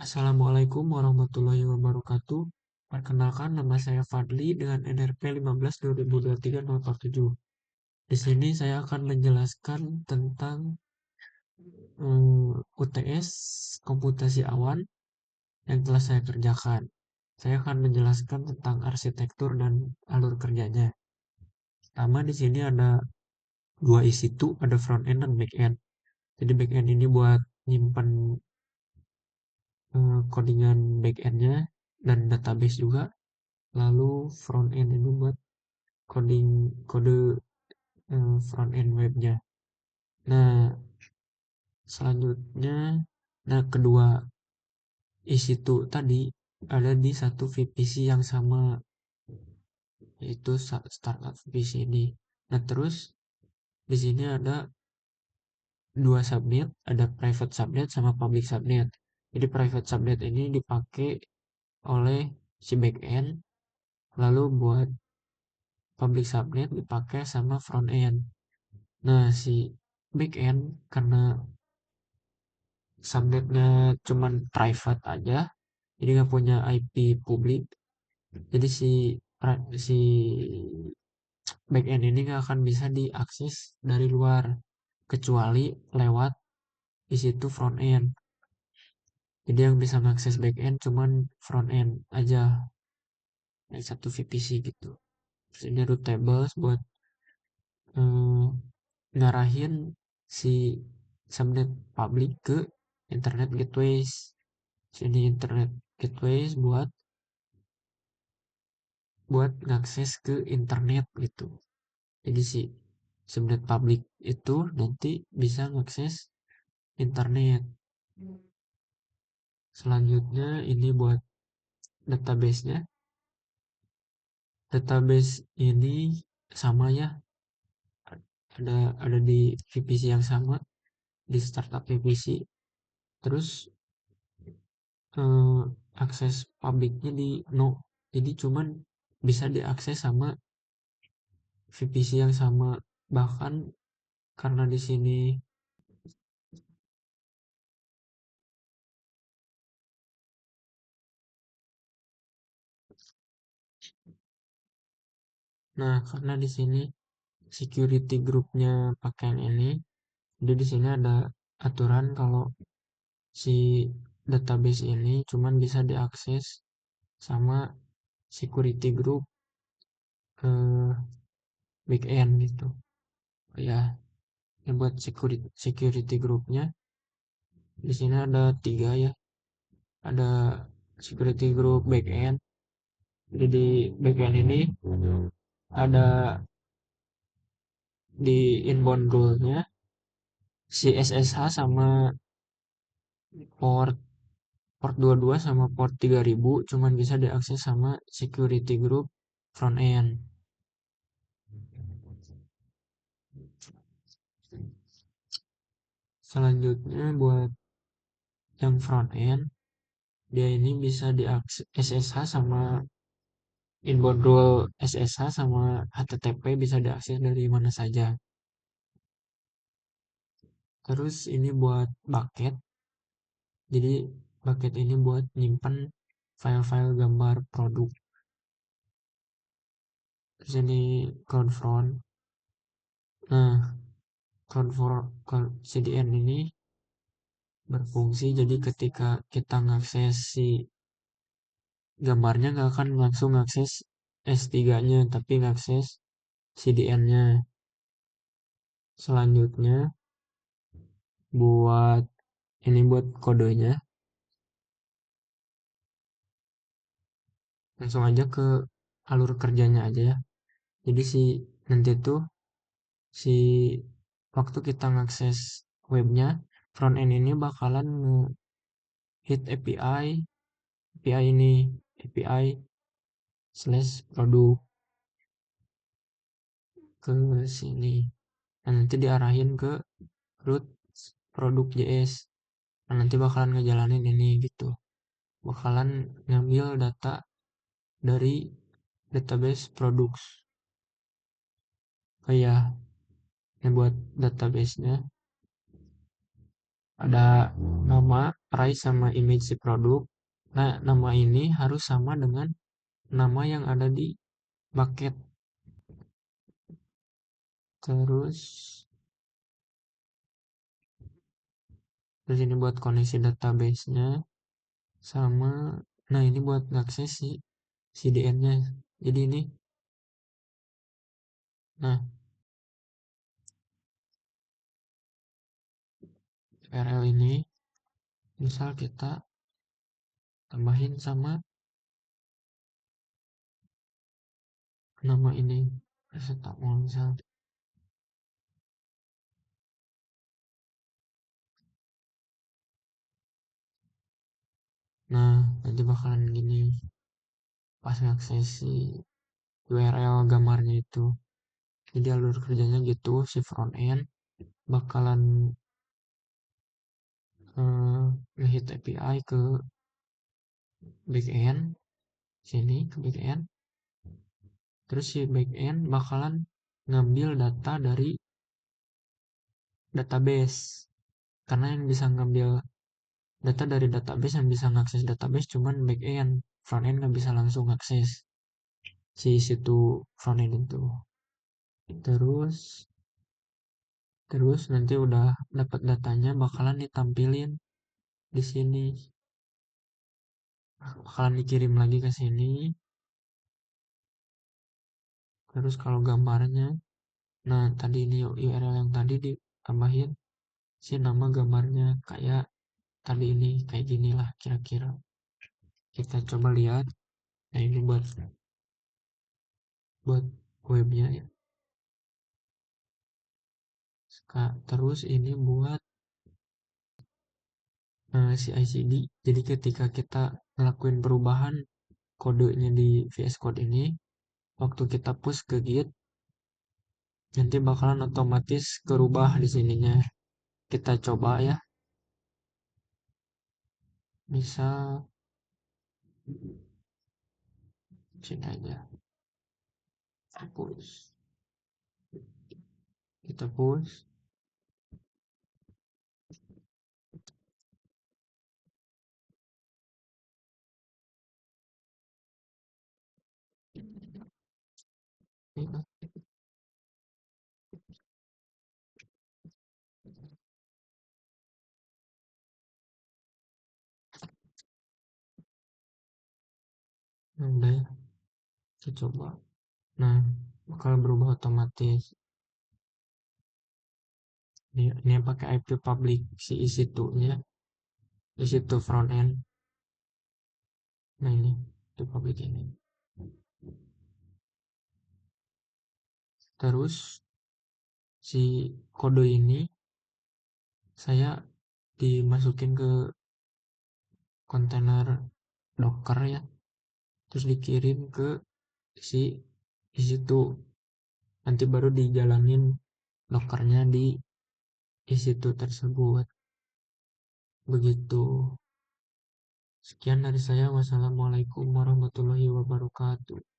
Assalamualaikum warahmatullahi wabarakatuh. Perkenalkan, nama saya Fadli dengan NRP 15/2023-047. Di sini saya akan menjelaskan tentang UTS komputasi awan yang telah saya kerjakan. Saya akan menjelaskan tentang arsitektur dan alur kerjanya. Pertama, di sini ada dua isi-2, ada front end dan back end. Jadi back end ini buat nyimpan codingan back endnya dan database juga. Lalu front end ini buat coding kode front end webnya. Nah, selanjutnya, kedua isi-2 tadi ada di satu VPC yang sama, yaitu startup VPC ini. Nah, terus di sini ada dua subnet, ada private subnet sama public subnet. Jadi private subnet ini dipakai oleh si backend, lalu buat public subnet dipakai sama front end. Nah, si backend karena subnetnya cuman private aja, jadi nggak punya IP publik, jadi si backend ini nggak akan bisa diakses dari luar kecuali lewat di situ front end. Jadi yang bisa mengakses backend cuman front end aja dari satu VPC gitu. Terus ini route tables buat eh, ngarahin si subnet public ke internet gateways. Sini internet gateways buat ngakses ke internet gitu. Jadi si subnet public itu nanti bisa ngakses internet. Selanjutnya ini buat database-nya. Database ini sama ya, ada di VPC yang sama, di startup VPC. Terus eh, akses publiknya di no. Jadi cuman bisa diakses sama VPC yang sama. Bahkan karena di sini karena di sini security groupnya pakai yang ini, jadi di sini ada aturan kalau si database ini cuman bisa diakses sama security group ke backend gitu. Ya, ini buat security groupnya di sini ada 3 ya. Ada security group backend. Jadi di backend ini ada di inbound rule-nya si SSH sama port port 22 sama port 3000 cuman bisa diakses sama security group front end. Selanjutnya buat yang front end, dia ini bisa diakses SSH sama inbound rule, SSH sama HTTP bisa diakses dari mana saja. Terus ini buat bucket. Jadi bucket ini buat nyimpan file-file gambar produk. Terus ini CloudFront. Nah, CDN ini berfungsi jadi ketika kita ngakses si gambarnya nggak akan langsung ngakses S3-nya, tapi ngakses CDN-nya. Selanjutnya buat buat kodenya. Langsung aja ke alur kerjanya aja ya. Jadi nanti tuh si waktu kita ngakses webnya, front end ini bakalan hit API ini, API slash produk ke sini. Dan nanti diarahin ke root produk JS. Nah, nanti bakalan ngejalanin ini gitu. Bakalan ngambil data dari database products. Kayak ini buat database-nya. ada nama, price sama image si produk. Nah, nama ini harus sama dengan nama yang ada di bucket. Terus terus ini buat koneksi database-nya sama, nah ini buat ngakses si CDN-nya. Jadi ini, nah URL ini misal kita tambahin sama nama ini, paracetamol misal. Nah, nanti bakalan gini pas ngakses si URL gambarnya itu. Jadi alur kerjanya gitu, si front end bakalan ngehit API ke backend, sini ke backend. Terus si backend bakalan ngambil data dari database. Karena yang bisa ngambil data dari database, yang bisa ngakses database cuman backend. Frontend nggak bisa langsung akses si situ frontend itu. Terus terus nanti udah dapat datanya bakalan ditampilin di sini. Bakalan dikirim lagi ke sini. Terus kalau gambarnya, nah tadi ini URL yang tadi ditambahin si nama gambarnya kayak tadi ini, kayak gini lah kira-kira. Kita coba lihat. Nah ini buat webnya ya. Terus ini buat CI/CD. Jadi ketika kita ngelakuin perubahan kodenya di VS Code ini, waktu kita push ke Git, nanti bakalan otomatis kerubah di sininya. Kita coba ya. Misal sini aja. Push. Kita push. Nah, udah ya. Kita coba. Nah, bakal berubah otomatis. Ini yang pakai IP public si isi2-nya. Isi2 front end. Nah ini, itu public ini. Terus si kode ini saya dimasukin ke kontainer Docker ya. Terus dikirim ke si isi2. Nanti baru dijalanin Dockernya di isi2 tersebut. Begitu. Sekian dari saya. Wassalamualaikum warahmatullahi wabarakatuh.